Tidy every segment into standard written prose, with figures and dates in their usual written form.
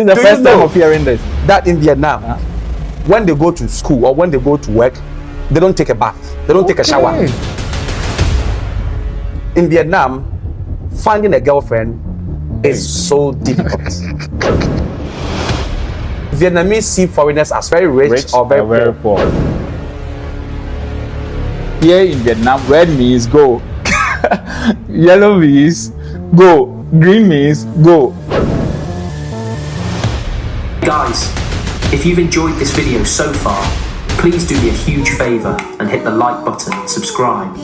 is the first time of hearing this. That in Vietnam, when they go to school or when they go to work, they don't take a bath. They don't take a shower. In Vietnam, finding a girlfriend is so difficult. Vietnamese see foreigners as very rich or very poor. Here in Vietnam, red means go, yellow means go, green means go. Guys, if you've enjoyed this video so far, please do me a huge favour and hit the like button and subscribe.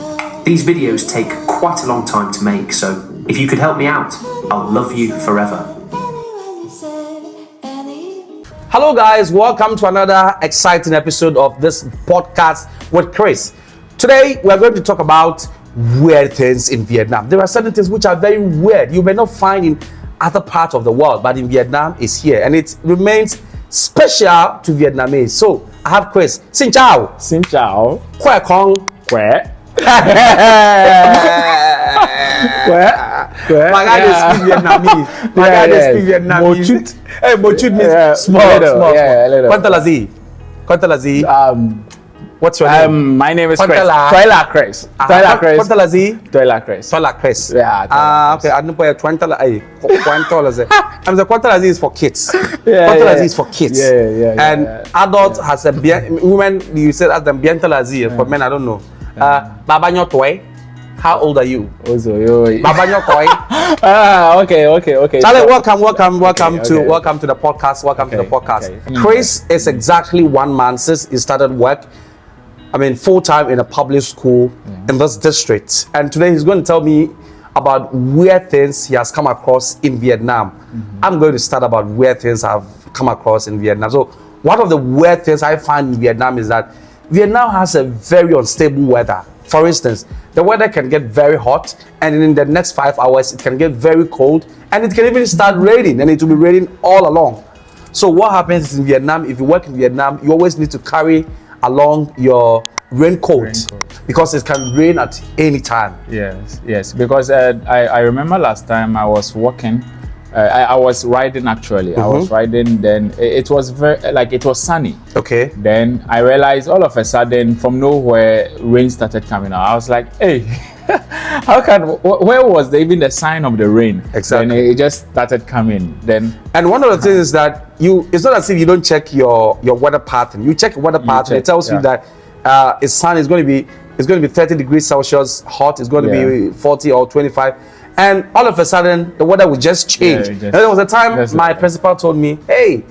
These videos take quite a long time to make, so if you could help me out, I'll love you forever. Hello guys, welcome to another exciting episode of this podcast with Chris. Today we're going to talk about weird things in Vietnam. There are certain things which are very weird. You may not find in other parts of the world, but in Vietnam it's here and it remains special to Vietnamese. So I have Chris. Xin chào. Xin chào. Khỏe không? Khỏe. My guy is speak Vietnamese. My guy is speak Vietnamese. Mochut. Hey, mochut means small. Quanta la zi? Quanta la zi? What's your name? My name is Chris. Chris. Quanta la zi? Chris. Chris. Yeah. Okay. I don't pay Quanta la zi. I'm the Quanta la zi is for kids. Yeah. Quanta la zi is for kids. Yeah. And adults has a women. You said as them bienta la zi. For men, I don't know. Baba nyo toy. How old are you? Baba nyo toy. Okay. Charlie, welcome to the podcast. Welcome to the podcast. Okay. Chris is exactly 1 month since he started work. Full time in a public school in this district. And today he's going to tell me about weird things he has come across in Vietnam. I'm going to start about weird things I've come across in Vietnam. So one of the weird things I find in Vietnam is that Vietnam has a very unstable weather. For instance, the weather can get very hot and in the next 5 hours it can get very cold and it can even start raining and it will be raining all along. So what happens in Vietnam, if you work in Vietnam, you always need to carry along your raincoat because it can rain at any time. Yes. Because I remember last time I was walking. I was riding actually. I was riding. Then it was it was sunny. Okay. Then I realized all of a sudden from nowhere rain started coming out. I was like, hey, where was even the sign of the rain? Exactly. Then it just started coming. And one of the things is that it's not as if you don't check your weather pattern. You check your weather pattern. It tells you that it's sunny. It's going to be 30 degrees Celsius hot. It's going to be 40 or 25. And all of a sudden, the weather would just change. And there was a time my principal told me, hey,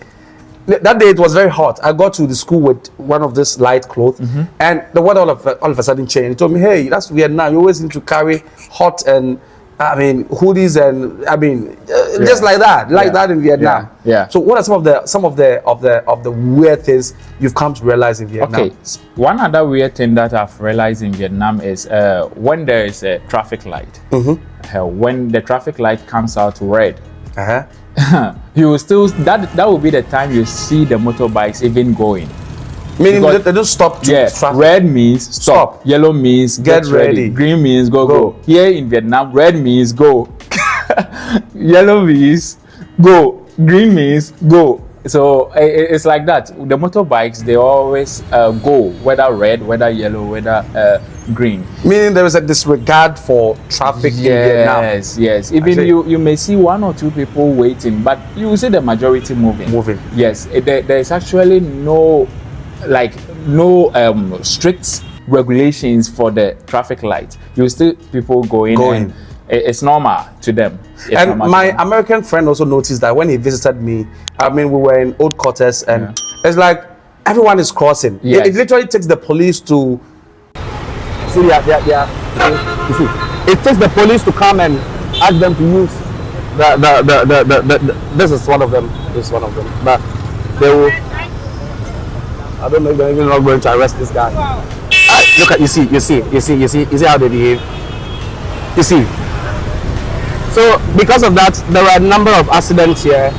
that day it was very hot. I got to the school with one of this light clothes and the weather all of a sudden changed. He told me, hey, that's Vietnam. You always need to carry hot and hoodies and just like that in Vietnam. Yeah. So what are some of the weird things you've come to realize in Vietnam? Okay. One other weird thing that I've realized in Vietnam is when there is a traffic light. When the traffic light comes out red, you will still that will be the time you see the motorbikes even going. Meaning they don't stop to traffic. Red means stop. Yellow means get ready. Green means go. Here in Vietnam, red means go. Yellow means go. Green means go. So it's like that. The motorbikes, they always go, whether red, whether yellow, whether green. Meaning there is a disregard for traffic in Vietnam. Yes. Even you may see 1 or 2 people waiting, but you will see the majority moving. Yes. There is actually no strict regulations for the traffic light. You still people going. And it's normal to them. And my American friend also noticed that when he visited me, we were in old quarters and it's like everyone is crossing. It literally takes the police to see you see, it takes the police to come and ask them to use the this is one of them. But they will, I don't know if they're even not going to arrest this guy. Look at you see how they behave. You see. So because of that, there are a number of accidents here,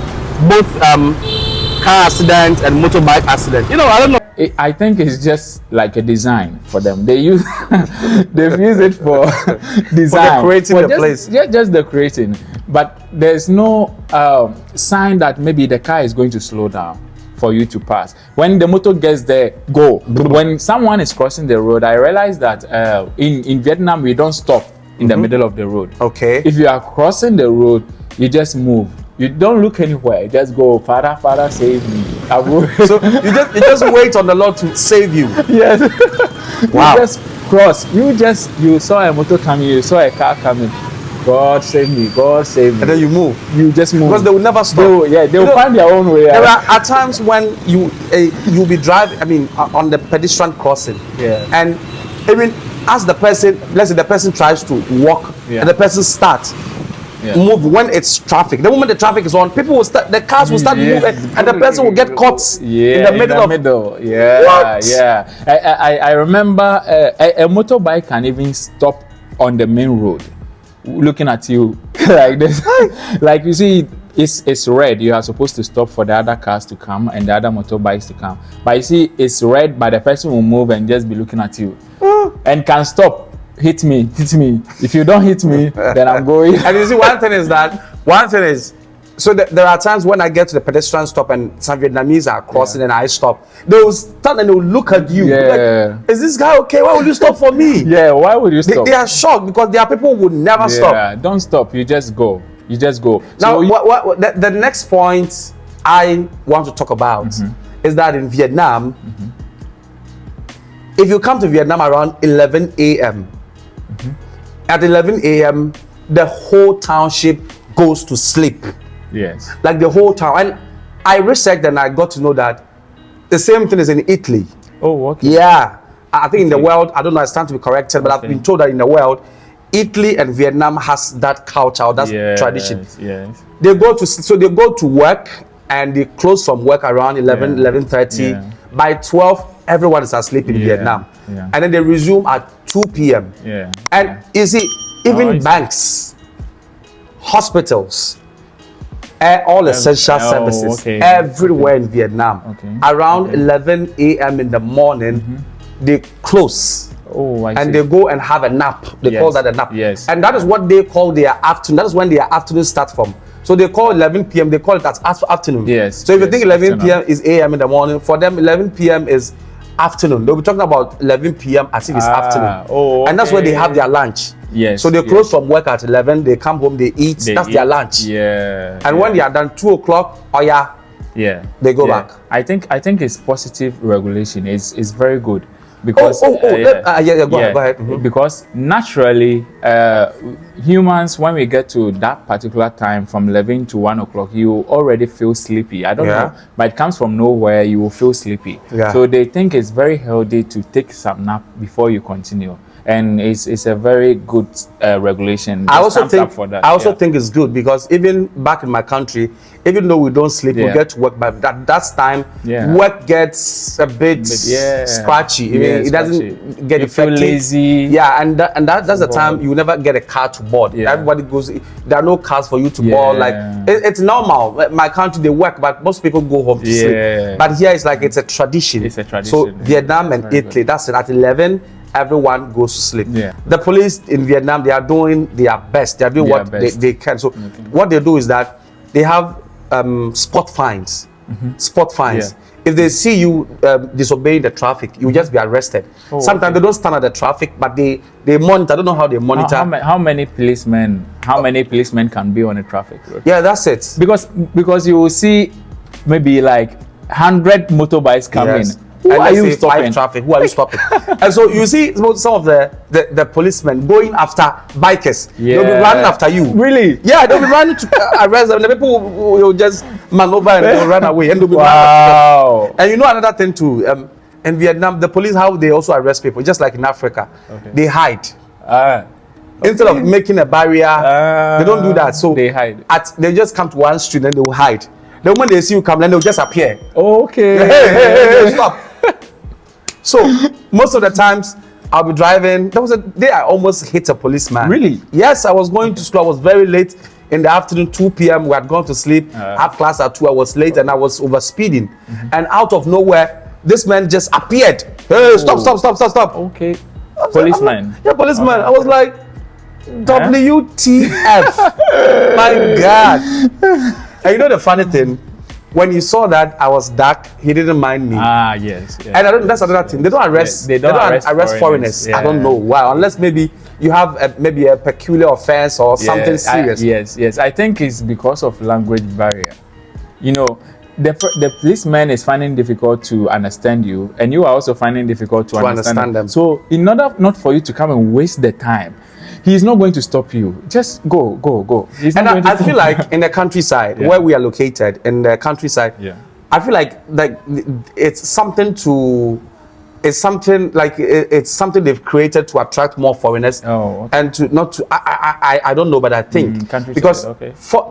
both car accidents and motorbike accidents. I don't know. I think it's just like a design for them. They've used it for design. For decorating the place. Just decorating. but there's no sign that maybe the car is going to slow down for you to pass. When the motor gets there, go. When someone is crossing the road, I realize that in Vietnam, we don't stop in the middle of the road. Okay. If you are crossing the road, you just move. You don't look anywhere. You just go, Father, Father, save me. So you just wait on the Lord to save you. Yes. Wow. You just cross. You saw a motor coming. You saw a car coming. God save me. God save me. And then you move. You just move. Because they will never stop. They will find their own way There out. are times when you'll be driving, on the pedestrian crossing. Yeah. And even as the person, let's say the person tries to walk, Yeah. and the person starts, move when it's traffic. The moment the traffic is on, people will start, the cars will start moving, and the person will get caught in the middle. Yeah. What? Yeah. I remember a motorbike can even stop on the main road, looking at you like this. Like you see, it's red. You are supposed to stop for the other cars to come and the other motorbikes to come. But you see, it's red, but the person will move and just be looking at you and can stop. Hit me. If you don't hit me, then I'm going. And you see, one thing is, so there are times when I get to the pedestrian stop and some Vietnamese are crossing and I stop. They will stand and they will look at you. Yeah. Like, is this guy okay? Why would you stop for me? Yeah, why would you stop? They are shocked because there are people who would never stop. Yeah, don't stop. You just go. Now, the next point I want to talk about is that in Vietnam, if you come to Vietnam around 11 a.m., at 11 a.m., the whole township goes to sleep. Yes. Like the whole town. And I researched and I got to know that the same thing is in Italy. Oh, okay. Yeah. I think in the world, I don't know, I stand to be corrected, but I've been told that in the world, Italy and Vietnam has that culture, or that tradition. Yes. They go to work and they close from work around 11:30. Yeah. By 12, everyone is asleep in Vietnam. Yeah. And then they resume at 2 p.m. Yeah. And you see, even banks, hospitals, all essential services, everywhere in Vietnam, around 11 a.m. in the morning, they close. Oh, I see. And they go and have a nap. They call that a nap. Yes. And that is what they call their afternoon. That is when their afternoon starts from. So they call 11 p.m. They call it as afternoon. Yes. So if you think 11 p.m. is a.m. in the morning, for them 11 p.m. is afternoon. They'll be talking about 11 p.m. as if it's afternoon. Oh, okay. And that's where they have their lunch. Yes. So they close from work at 11. They come home. They eat. That's their lunch. Yeah. And when they are done 2 o'clock, they go back. I think it's positive regulation. It's very good. Because go ahead. Because naturally, humans, when we get to that particular time from 11 to 1 o'clock, you already feel sleepy. I don't know, but it comes from nowhere. You will feel sleepy. So they think it's very healthy to take some nap before you continue. And it's a very good regulation. I also think it's good because even back in my country, even though we don't sleep, we get to work. But that's time, work gets a bit scratchy. It doesn't get effective. Feel lazy. Yeah, and that's the time you never get a car to board. Everybody goes. There are no cars for you to board. Like it's normal. My country they work, but most people go home to sleep. But here it's like it's a tradition. It's a tradition. So Vietnam and Italy, that's it. At 11. Everyone goes to sleep. The police in Vietnam, they are doing their best. They are doing what they can. So what they do is that they have spot fines. Spot fines. If they see you disobeying the traffic, you just be arrested. Sometimes they don't stand at the traffic, but they monitor. I don't know how they monitor. How many policemen can be on a traffic road? Yeah, that's it. Because you will see maybe like 100 motorbikes coming. Who are you stopping? Traffic. Who are you stopping? And so you see some of the policemen going after bikers. They'll be running after you. Really? Yeah, they'll be running to arrest them. The people will just maneuver and they'll run away. And they'll be running. And you know another thing too. In Vietnam, the police, how they also arrest people, just like in Africa, they hide. Instead of making a barrier, they don't do that. So they hide. They just come to one street and they will hide. The moment they see you come, then they'll just appear. Okay. Hey, stop. So most of the times I'll be driving. There was a day I almost hit a policeman. Really? Yes, I was going to school. I was very late in the afternoon, 2 p.m. We had gone to sleep. Have class at 2. I was late and I was over speeding. And out of nowhere, this man just appeared. Hey, stop. Okay. Policeman. Policeman. I was like, WTF. My God. And you know the funny thing? When you saw that I was dark, he didn't mind me. Ah, yes. And I don't, that's another thing. They don't arrest. They don't arrest foreigners. Yeah. I don't know why. Unless maybe you have maybe a peculiar offense or something serious. Yes. I think it's because of language barrier. You know, the policeman is finding difficult to understand you, and you are also finding difficult to understand them. So, in order not for you to come and waste the time, he's not going to stop you. Just go. He's not going to I feel like in the countryside, where we are located, in the countryside, I feel like it's something they've created to attract more foreigners. Oh, okay. And I don't know, but I think because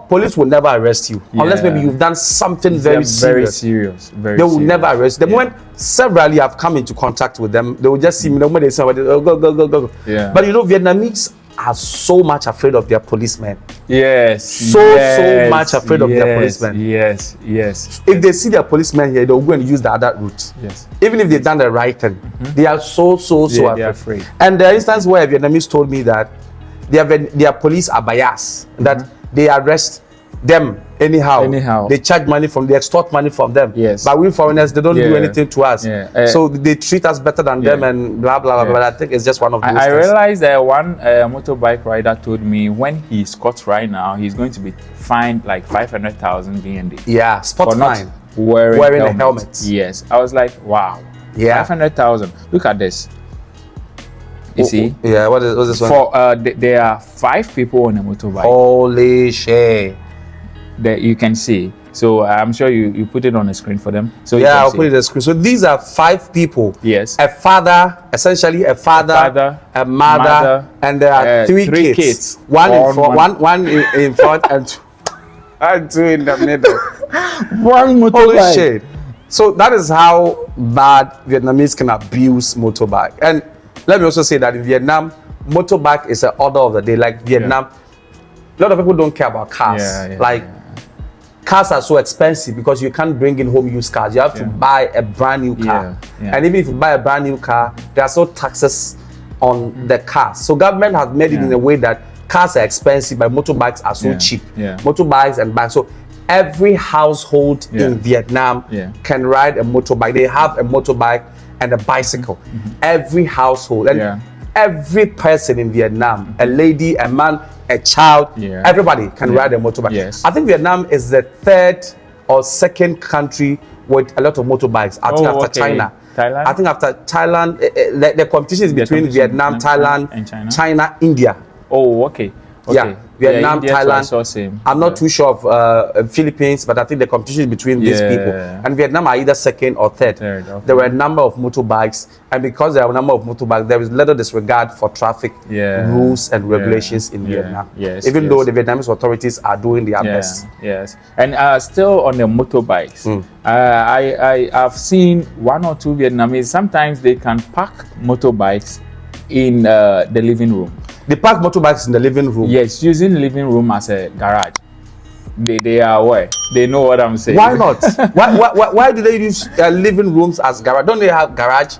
police will never arrest you unless maybe you've done something very serious. They will never arrest. The moment severally I've come into contact with them, they will just see me. The moment they say, oh, go. Yeah. But you know, Vietnamese are so much afraid of their policemen. So much afraid of their policemen. Yes. If they see their policemen here, they'll go and use the other route. Yes. Even if they've done the right thing, they are so afraid. And the instance where Vietnamese told me that their police are biased, that they arrest them anyhow. They charge money they extort money from them. Yes. But we foreigners, they don't do anything to us. So they treat us better than them and blah blah blah. But I think it's just one of those things. I realized that one motorbike rider told me when he's caught right now, he's going to be fined like 500,000 BND. Yeah, spot fine. Wearing a helmet. Yes. I was like, wow. Yeah. 500,000. Look at this. You see? Yeah, what is this one? There are 5 people on a motorbike. Holy shit. That you can see. So I'm sure you put it on the screen for them. So yeah, I'll put it on the screen. So these are 5 people. Yes. A father, essentially a father, a mother, and there are 3 kids. One in front and 2 in the middle. One motorbike. Holy shit. So that is how bad Vietnamese can abuse motorbike. And let me also say that in Vietnam, motorbike is an order of the day. Like Vietnam, a lot of people don't care about cars. Cars are so expensive because you can't bring in home used cars. You have to buy a brand new car. And even if you buy a brand new car, there are still taxes on the car. So government has made it in a way that cars are expensive, but motorbikes are so cheap. Motorbikes and bikes. So every household in Vietnam can ride a motorbike. They have a motorbike and a bicycle. Every household. And every person in Vietnam, a lady, a man, a child, everybody can ride a motorbike. I think Vietnam is the 3rd or 2nd country with a lot of motorbikes. I think after China. Thailand? I think after Thailand, the competition is between Vietnam, Thailand, and China, India. Oh, okay. Yeah, Vietnam, Thailand. Same. I'm not too sure of Philippines, but I think the competition is between these people. And Vietnam are either 2nd or 3rd. There were a number of motorbikes, and because there are a number of motorbikes, there is little disregard for traffic rules and regulations in Vietnam. Even though the Vietnamese authorities are doing their best. And still on the motorbikes, I've seen 1 or 2 Vietnamese. Sometimes they can park motorbikes in the living room. They park motorbikes in the living room. Yes, using the living room as a garage. They are aware. They know what I'm saying. Why not? why do they use living rooms as garage? Don't they have garage?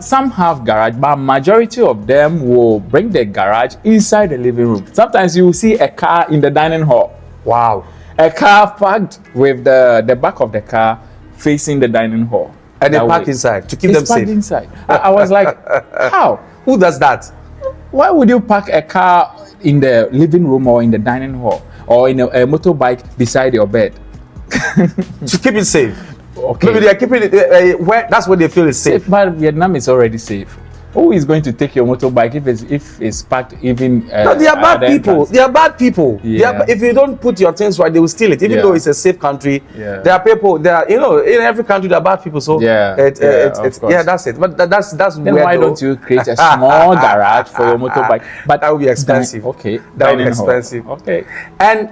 Some have garage, but majority of them will bring the garage inside the living room. Sometimes you will see a car in the dining hall. Wow. A car parked with the back of the car facing the dining hall. And they park inside to keep them safe. Inside. I was like, how? Who does that? Why would you park a car in the living room or in the dining hall or in a motorbike beside your bed? To keep it safe. Okay. Maybe they are keeping it where that's where they feel is safe. But Vietnam is already safe. Who is going to take your motorbike if it's parked even? No, they are bad people. They are bad people. Yeah. If you don't put your things right, they will steal it. Even though it's a safe country, there are people. There are, in every country there are bad people. So that's it. But that's then why don't you create a small garage for your motorbike? But that would be expensive. That would be expensive. Okay. And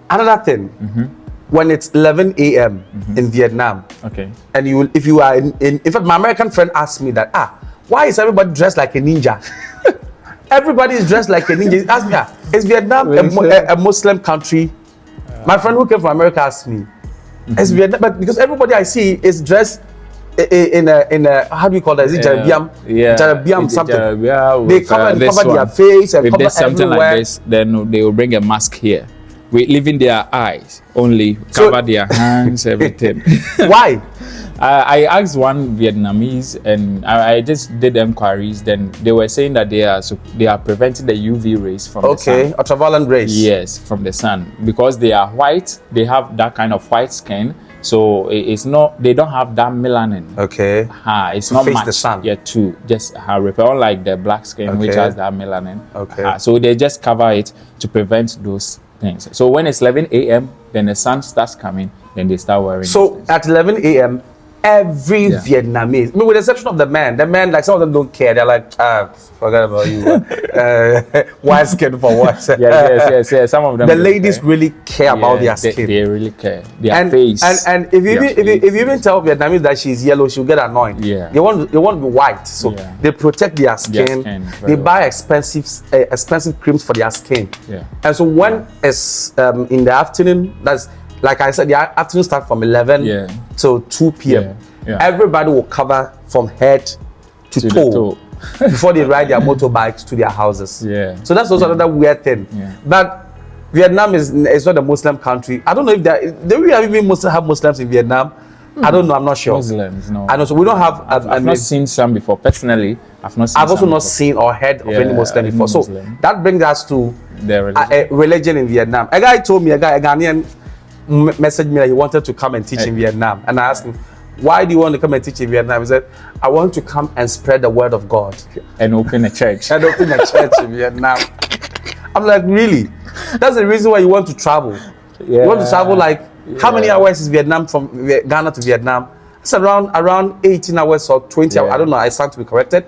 another thing, when it's 11 a.m. in Vietnam, and if you are in fact, my American friend asked me that why is everybody dressed like a ninja? Everybody is dressed like a ninja. He asked me, is Vietnam a Muslim country? My friend who came from America asked me, is Vietnam, but because everybody I see is dressed in a how do you call that? Is it jarabiam? Yeah, Jarabiam something. They cover their face and if cover there's something everywhere. like this, then they will bring a mask here. We leaving their eyes only, So- cover their hands, everything. Why? I asked one Vietnamese, and I just did enquiries. Then they were saying that they are preventing the UV rays from the sun. Okay, ultraviolet rays. Yes, from the sun, because they are white. They have that kind of white skin, so it's not. They don't have that melanin. Okay. It's not face much. the sun. Yeah, to just repel, unlike the black skin, which Okay. has that melanin. Okay. So they just cover it to prevent those things. So when it's 11 a.m., then the sun starts coming, then they start wearing. So those things. at 11 a.m., every Yeah. Vietnamese, I mean, with the exception of the men, like some of them don't care. They're like, forget about you. White skin for what? yes. Some of them. The don't ladies care. really care about their They skin. really care. Their and, face. and if you if you even tell Vietnamese that she's yellow, she'll get annoyed. Yeah. They want to be white, so Yeah. they protect their skin. skin They very buy expensive creams for their skin. Yeah. And so when it's in the afternoon, that's like I said, the afternoon starts from 11 Yeah. till 2 p.m. Yeah. Everybody will cover from head to To the toe, toe. before they ride their motorbikes to their houses. Yeah. So that's also another weird thing. Yeah. But Vietnam is not a Muslim country. I don't know if do we even have Muslims in Vietnam? I don't know. I'm not sure. Muslims, no. I know. So we don't have. I've not seen some before. Personally, I've not seen I've also some not before. seen or heard of any Muslim any before. So Muslim. that brings us to Their religion. a religion in Vietnam. A guy told me, a Ghanaian messaged me that he wanted to come and teach in Vietnam. And I asked him, why do you want to come and teach in Vietnam? He said, I want to come and spread the word of God. And open a church. And open a church in Vietnam. I'm like, really? That's the reason why you want to travel. Yeah. You want to travel like, how many hours is Vietnam from Ghana to Vietnam? It's around 18 hours or 20 hours. I don't know. I stand to be corrected.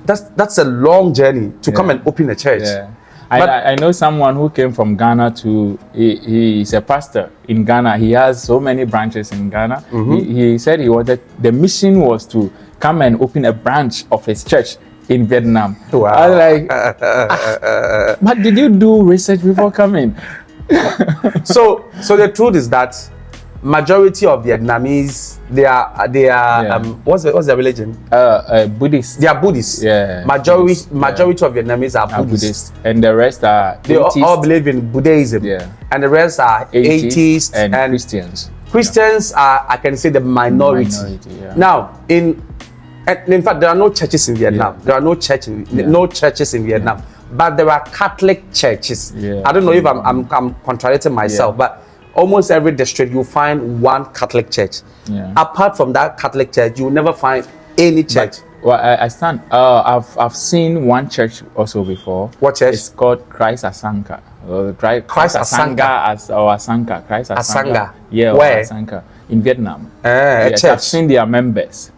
That's a long journey to come and open a church. Yeah. But- I know someone who came from Ghana to, he is a pastor in Ghana. He has so many branches in Ghana. He said the mission was to come and open a branch of his church in Vietnam. Wow. I was like, but did you do research before coming? So the truth is that majority of Vietnamese, they are Yeah. what's their religion? Buddhist. They are Buddhists. Yeah, Majority Buddhist, yeah. majority of Vietnamese are Are Buddhists. Buddhist. And the rest are They all atheists, believe in Buddhism. Yeah. And the rest are atheists and and Christians. Christians are, I can say, the minority. Yeah. Now, in fact, there are no churches in Vietnam. Yeah. There are no churches in Vietnam, but there are Catholic churches. Yeah. I don't know if I'm contradicting myself, but almost every district you'll find one Catholic church. Yeah. Apart from that Catholic church, you will never find any church. Well, I stand. I've seen one church also before. What church? It's called Christ Asanka. Christ Asanka. Asanka. Christ Asanka. Asanka. Yeah, or Where? Asanka in Vietnam. A Yes, church. I've seen their members.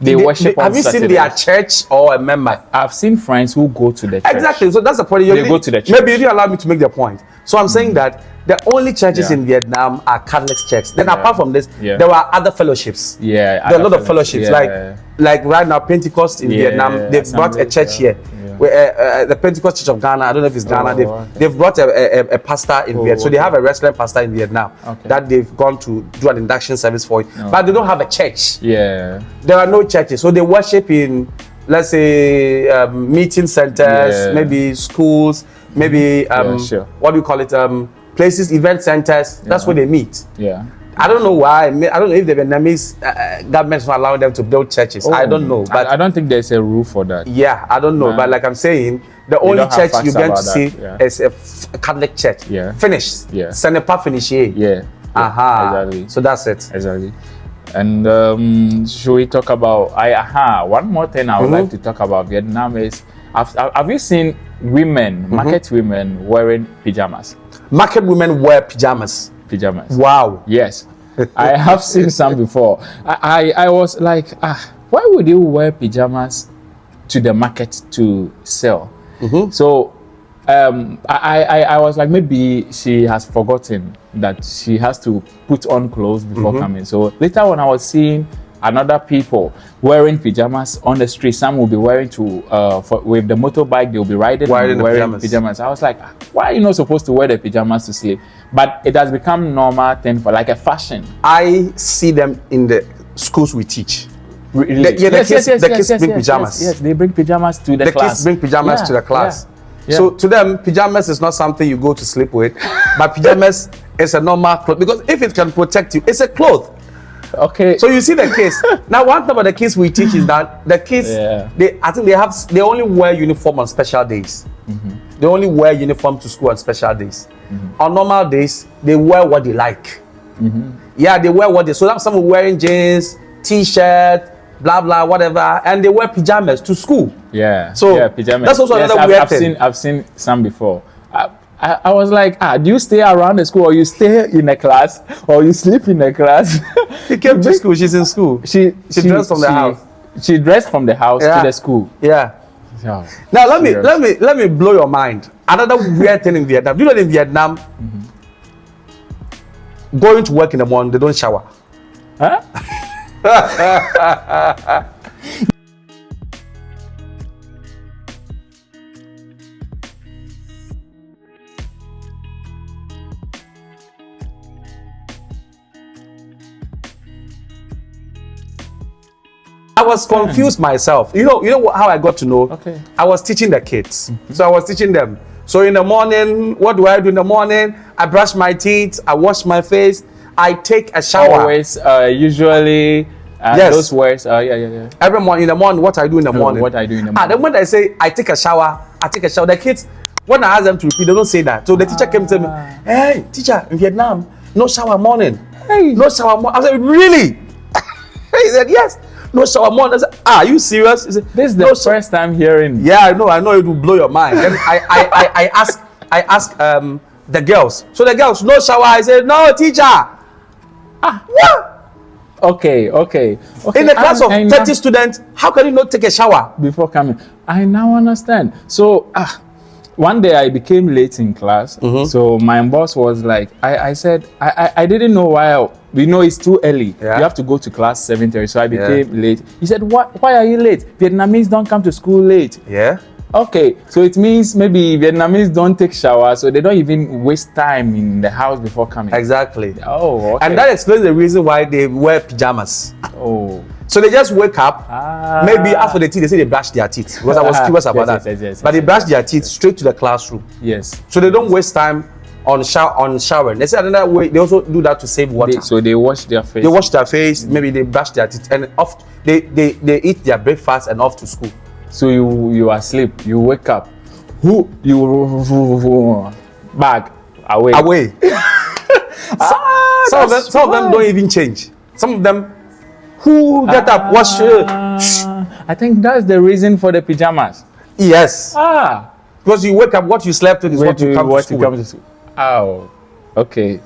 They worship on Have you seen Saturdays. their church or a member? I've seen friends who go to the church. Exactly. So that's the point. They go to the church. Maybe you didn't allow me to make the point. So I'm saying that the only churches Yeah. in Vietnam are Catholic churches. Then apart from this, Yeah. there are other fellowships. Yeah, There are a lot other of fellowships. yeah. Like right now, Pentecost in Yeah, Vietnam, they've brought a assemblies, church yeah. here. Yeah. Where, the Pentecost Church of Ghana, I don't know if it's Ghana, they've brought a pastor in Vietnam. So they have a wrestling pastor in Vietnam that they've gone to do an induction service for. But they don't have a church. Yeah. There are no churches, so they worship in, let's say, meeting centers, Yeah. maybe schools, maybe sure. what do you call it? Places, event centers. That's where they meet. Yeah. I don't know why. I don't know if the Vietnamese government will allow them to build churches. I don't know, but I don't think there's a rule for that. yeah, I don't know. No. But like I'm saying, the only don't have church facts you're going to about that, see yeah. is a Catholic church. Yeah. Finished. Yeah. Senepa finish here. Yeah. Aha. Exactly. So that's it. Exactly. And should we talk about? One more thing I would like to talk about Vietnam is, have you seen women, market women wearing pajamas? Market women wear pajamas. Pajamas. Wow. Yes, I have seen some before. I was like, why would you wear pajamas to the market to sell? So I was like, maybe she has forgotten that she has to put on clothes before coming. So later when I was seeing another people wearing pajamas on the street, some will be wearing with the motorbike, they'll be riding and wearing pajamas. I was like, why are you not supposed to wear the pajamas to sleep? But it has become normal thing for like a fashion. I see them in the schools we teach. Really? The kids bring pajamas. Yes, they bring pajamas to the The class. kids bring pajamas to the class. Yeah. So to them, pajamas is not something you go to sleep with, but pajamas is a normal cloth because if it can protect you, it's a cloth. Okay. So you see the kids. Now, one thing about the kids we teach is that the kids, they only wear uniform on special days. They only wear uniform to school on special days. On normal days, they wear what they like. Yeah, they wear what they. So some are wearing jeans, t-shirt, blah blah, whatever, and they wear pajamas to school. Yeah. So yeah, pajamas. that's also another weird thing. I've seen some before. I was like, do you stay around the school, or you stay in a class, or you sleep in a class? She came to school. She's in school. She dressed from the house. She dressed from the house to the school. Yeah. Oh, now let me blow your mind. Another weird thing in Vietnam. Do you know in Vietnam, going to work in the morning, they don't shower. Huh? I was confused myself. You know how I got to know? Okay. I was teaching the kids. So I was teaching them. So in the morning, what do I do in the morning? I brush my teeth, I wash my face, I take a shower. Always, usually, yes. Those words, yeah. Every morning, in the morning, what I do in the morning. What I do in the morning. Then when I say I take a shower, the kids, when I ask them to repeat, they don't say that. So the teacher came to me, hey, teacher, in Vietnam, no shower morning. Hey. No shower morning. I said, really? He said, yes. No shower morning. I said, are you serious? He said, this is the first time hearing. Yeah, I know it will blow your mind. Then I ask the girls. So the girls, no shower. I said, no, teacher. What? Okay. In the class of 30 students, how can you not take a shower before coming? I now understand. So one day I became late in class. So my boss was like, I said, I didn't know why. We know it's too early. Yeah. You have to go to class 7:30. So I became late. He said, why are you late? Vietnamese don't come to school late. Yeah. Okay, so it means maybe Vietnamese don't take showers, so they don't even waste time in the house before coming. Exactly. Oh, okay. And that explains the reason why they wear pajamas. Oh. So they just wake up, maybe after the teeth, they say they brush their teeth. Because I was curious about that. Yes, but they brush their teeth straight to the classroom. Yes. So they don't waste time on showering. They say another way, they also do that to save water. So they wash their face. They wash their face, maybe they brush their teeth, and they eat their breakfast and off to school. So you are asleep, you wake up, back, away. Some of them don't even change. Some of them get up, wash. I think that's the reason for the pajamas. Yes. Because you wake up, what you slept with is what you come to school. Oh, okay.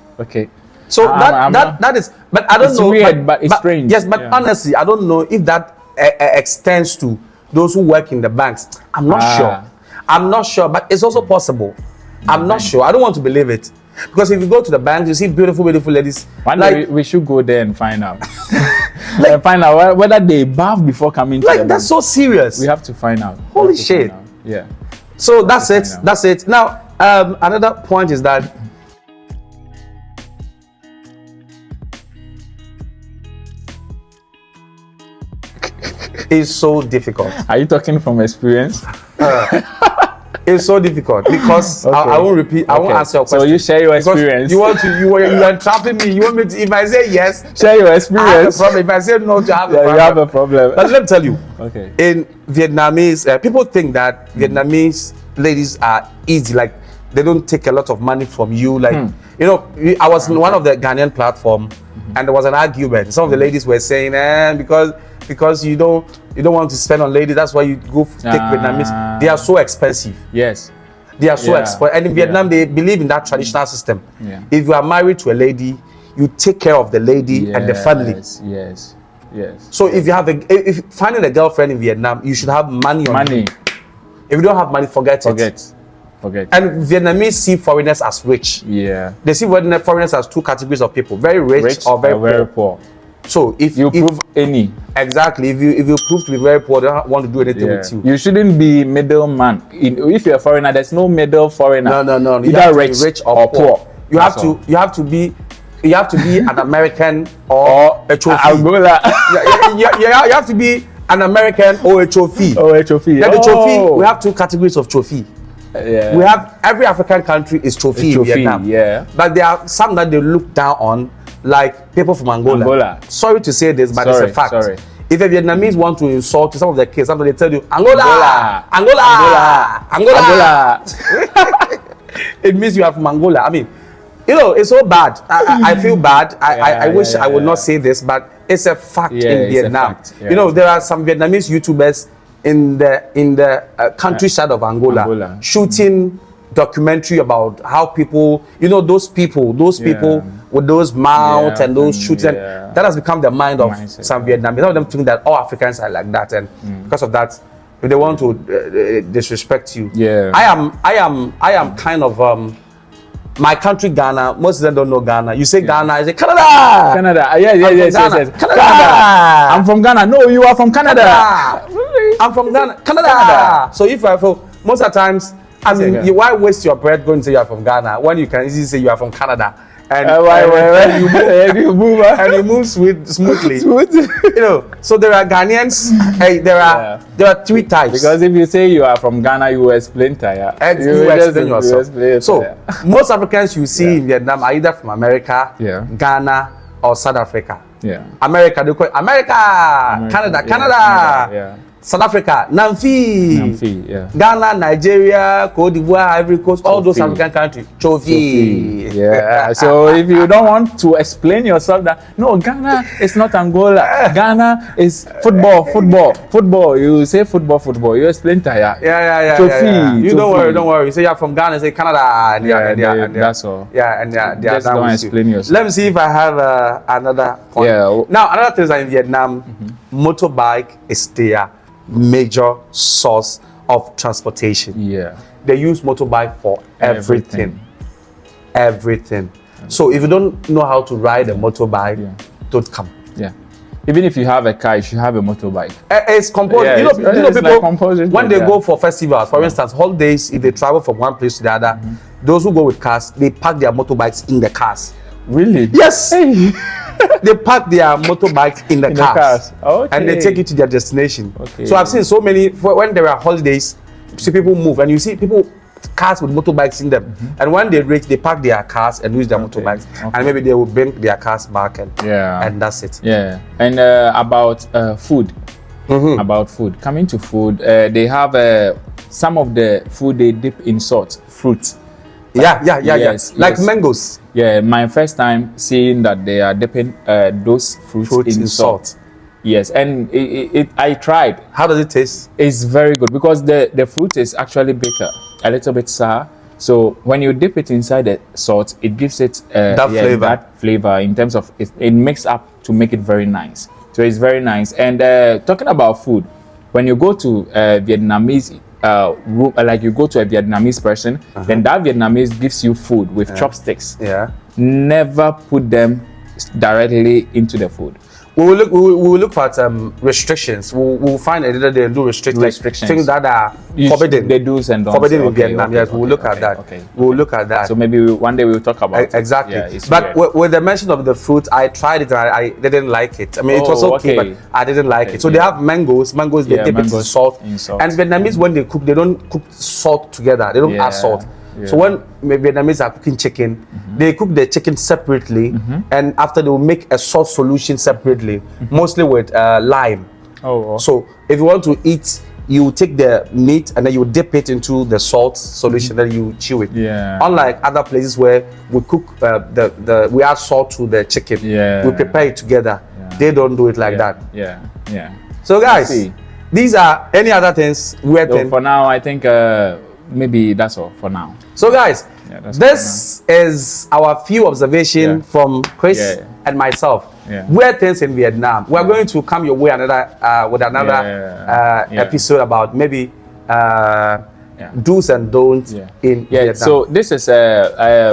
So that is, but I don't know. It's weird, but it's strange. Yes, but honestly, I don't know if that extends to those who work in the banks. I'm not sure, but it's also possible. I'm not sure. I don't want to believe it. Because if you go to the banks, you see beautiful ladies. One day we should go there and find out. Find out whether they bath before coming to the bank. That's so serious. We have to find out. Holy shit. Yeah. So that's it. Now, another point is that it's so difficult. Are you talking from experience? It's so difficult because I won't repeat. I won't answer your question. So you share your experience. You are trapping me. You want me to? If I say yes, share your experience. I have a problem. If I say no, you have a problem. But let me tell you. Okay. In Vietnamese, people think that Vietnamese ladies are easy. Like they don't take a lot of money from you. Like I was in one of the Ghanaian platform, and there was an argument. Some of the ladies were saying, because you don't want to spend on ladies, that's why you go take Vietnamese. They are so expensive. Yes. They are so expensive. And in Vietnam, they believe in that traditional system. Yeah. If you are married to a lady, you take care of the lady and the family. Yes. So if finding a girlfriend in Vietnam, you should have money on you. If you don't have money, forget it. And Vietnamese see foreigners as rich. Yeah. They see foreigners as two categories of people: very rich or very poor. So if you prove any, exactly, if you prove to be very poor, they don't want to do anything with you. You shouldn't be middleman. If you're a foreigner, there's no middle foreigner. No. You either rich or poor. You have to be an American or or a trophy. Angola. You have to be an American or a trophy. Oh, a trophy. Then the trophy, we have 2 categories of trophy. Yeah. We have every African country is trophy in Vietnam. Yeah. But there are some that they look down on, like people from Angola. Sorry to say this, but it's a fact. Sorry. If a Vietnamese want to insult some of the kids, sometimes they tell you Angola, Angola, Angola. It means you are from Angola. I mean, you know, it's so bad. I feel bad. I wish I would not say this, but it's a fact in Vietnam. You know, there are some Vietnamese YouTubers in the countryside of Angola shooting documentary about how people, you know, those people with those mouths and those shoots, and that has become the mind of some Vietnamese. Some of them think that all Africans are like that, and because of that, if they want to disrespect you, I am kind of my country, Ghana. Most of them don't know Ghana. You say Ghana, I say Canada. Canada. Yes. Canada. I'm from Ghana. No, you are from Canada. Really? I'm from Ghana. Canada. So if I feel most of the times, I mean, why waste your breath going to say you are from Ghana when you can easily say you are from Canada? And you move smoothly. You know, so there are Ghanaians. There are 3 types. Because if you say you are from Ghana, you will explain Taya. And you explain yourself. So most Africans you see in Vietnam are either from America, Ghana, or South Africa. America, they call it America. Canada. South Africa, Namfi, Ghana, Nigeria, Cote d'Ivoire, Ivory Coast, all those African countries. Trophy. Yeah. So if you don't want to explain yourself that no, Ghana is not Angola. Ghana is football. You say football. You explain Taya. Yeah. Trophy. You don't worry. You say you're from Ghana, say Canada, and that's all. Yeah, and they are just don't explain yourself. Let me see if I have another point. Now another thing is that in Vietnam, motorbike is there. Major source of transportation. They use motorbike for everything. So if you don't know how to ride a motorbike, don't come. Even if you have a car, you should have a motorbike. It's composed. You know people like when they go for festivals, for instance, holidays, if they travel from one place to the other, those who go with cars, they park their motorbikes in the cars. Really? Yes. They park their motorbikes in the cars. And they take it to their destination. So I've seen so many, when there are holidays, see people move and you see cars with motorbikes in them. And when they reach, they park their cars and use their motorbikes. And maybe they will bring their cars back and that's it. And about food. About food. Coming to food, they have some of the food they dip in salt, fruit. Like mangoes. My first time seeing that they are dipping those fruits in salt. Yes, and I tried. How does it taste? It's very good because the fruit is actually bitter, a little bit sour. So when you dip it inside the salt, it gives it that flavor in terms of it mixes up to make it very nice. So it's very nice. And talking about food, when you go to Vietnamese room, like you go to a Vietnamese person, then that Vietnamese gives you food with chopsticks. Never put them directly into the food. We will look at restrictions. We'll find a little they do restrictions. Things that are forbidden. The do's and don'ts. Forbidden in Vietnam. Yes, we'll look at that. We'll look at that. So maybe one day we'll talk about exactly. it. But with the mention of the fruit, I tried it and I didn't like it. I mean, it was okay, but I didn't like it. So they have mangoes. Mangoes they dip it in salt. And Vietnamese when they cook, they don't cook salt together. They don't add salt. So when Vietnamese are cooking chicken, they cook the chicken separately, and after they will make a sauce solution separately, mostly with lime. So if you want to eat, you take the meat and then you dip it into the salt solution, then you chew it. Unlike other places where we cook we add salt to the chicken, we prepare it together. They don't do it like that. So guys, these are any other things, weird things. For now, I think maybe that's all for now. So guys, this is our few observations from Chris and myself. Weird things in Vietnam. We are going to come your way with another episode about maybe do's and don'ts in Vietnam. So this is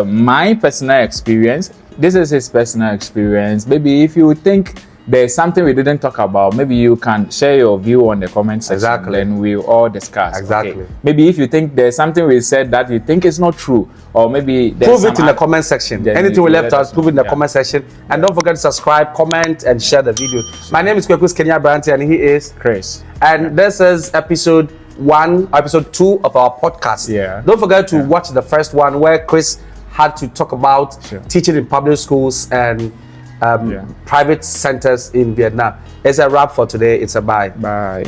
my personal experience. This is his personal experience. Maybe if you think there's something we didn't talk about, maybe you can share your view on the comment section. Exactly. Then we'll all discuss. Exactly. Okay. Maybe if you think there's something we said that you think is not true, or maybe prove it in the comment section. Then Anything you we let left us out, prove it in the know. comment section. And don't forget to subscribe, comment, and share the video. My name is Kwekus Kenya Branti, and he is Chris. And this is episode 2 of our podcast. Yeah. Don't forget to watch the first one where Chris had to talk about teaching in public schools and private centers in Vietnam. It's a wrap for today. It's a bye. Bye.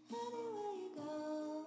Anywhere you go.